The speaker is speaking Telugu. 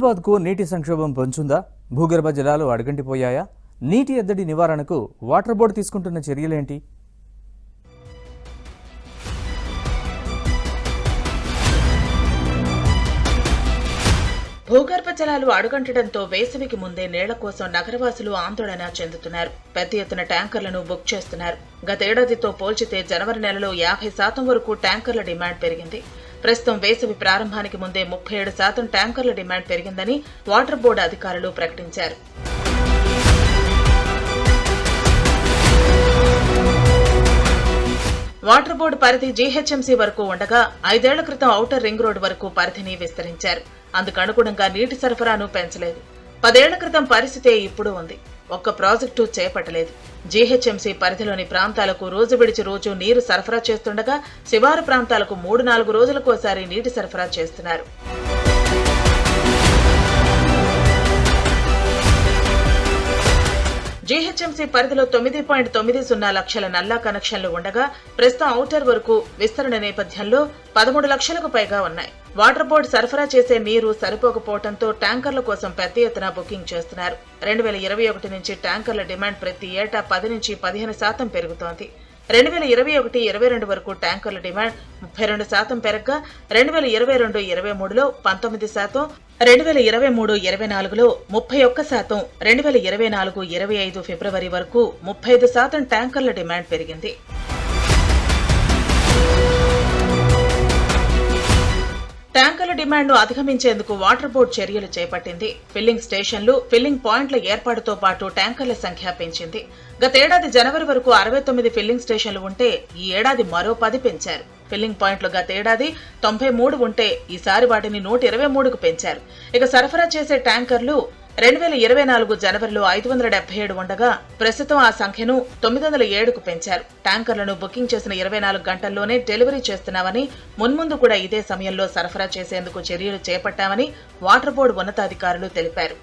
హైదరాబాద్కు నీటి సంక్షోభం పొంచుందా? భూగర్భ జలాలు అడుగంటిపోయాయా? నీటి ఎద్దడి నివారణకు వాటర్ బోర్డు తీసుకుంటున్న చర్యలేంటి? భూగర్భ జలాలు అడుగంటడంతో వేసవికి ముందే నీళ్ల కోసం నగరవాసులు ఆందోళన చెందుతున్నారు. పెద్ద ఎత్తున ట్యాంకర్లను బుక్ చేస్తున్నారు. గతేడాదితో పోల్చితే జనవరి నెలలో 50% వరకు ట్యాంకర్ల డిమాండ్ పెరిగింది. ప్రస్తుతం వేసవి ప్రారంభానికి ముందే 37% ట్యాంకర్ల డిమాండ్ పెరిగిందని వాటర్ బోర్డు అధికారులు ప్రకటించారు. వాటర్ బోర్డు పరిధి జీహెచ్ఎంసీ వరకు ఉండగా 5 ఏళ్ల క్రితం ఔటర్ రింగ్ రోడ్డు వరకు పరిధిని విస్తరించారు. అందుకనుగుణంగా నీటి సరఫరాను పెంచలేదు. 10 ఏళ్ల క్రితం పరిస్థితే ఇప్పుడు ఉంది. ఒక్క ప్రాజెక్టు చేపట్టలేదు. జీహెచ్ఎంసీ పరిధిలోని ప్రాంతాలకు రోజు విడిచి రోజు నీరు సరఫరా చేస్తుండగా శివారు ప్రాంతాలకు 3-4 రోజులకోసారి నీటి సరఫరా చేస్తున్నారు. జీహెచ్ఎంసీ పరిధిలో 9.90 లక్షల నల్లా కనెక్షన్లు ఉండగా ప్రస్తుతం ఔటర్ వరకు విస్తరణ నేపథ్యంలో 13 లక్షలకు పైగా ఉన్నాయి. వాటర్ బోర్డు సరఫరా చేసే నీరు సరిపోకపోవడంతో ట్యాంకర్ల కోసం పెద్ద ఎత్తున బుకింగ్ చేస్తున్నారు. 2021 నుంచి ట్యాంకర్ల డిమాండ్ ప్రతి ఏటా 10 నుంచి 15% పెరుగుతోంది. 2021-22 వరకు ట్యాంకర్ల డిమాండ్ 32% పెరగ్గా 2022-23లో 19%, 2023-24లో 31%, 2024-25 ఫిబ్రవరి వరకు 35% ట్యాంకర్ల డిమాండ్ పెరిగింది. ట్యాంకర్ల డిమాండ్ను అధిగమించేందుకు వాటర్ బోర్డు చర్యలు చేపట్టింది. ఫిల్లింగ్ స్టేషన్లు, ఫిల్లింగ్ పాయింట్ల ఏర్పాటుతో పాటు ట్యాంకర్ల సంఖ్య పెంచింది. గతేడాది జనవరి వరకు 69 ఫిల్లింగ్ స్టేషన్లు ఉంటే ఈ ఏడాది మరో 10 పెంచారు. ఫిల్లింగ్ పాయింట్లు గతేడాది 93 ఉంటే ఈసారి వాటిని 123కు పెంచారు. ఇక సరఫరా చేసే ట్యాంకర్లు 2024 జనవరిలో 577 ఉండగా ప్రస్తుతం ఆ సంఖ్యను 907కు పెంచారు. ట్యాంకర్లను బుకింగ్ చేసిన 24 గంటల్లోనే డెలివరీ చేస్తున్నామని, మున్ముందు కూడా ఇదే సమయంలో సరఫరా చేసేందుకు చర్యలు చేపట్టామని వాటర్ బోర్డు ఉన్నతాధికారులు తెలిపారు.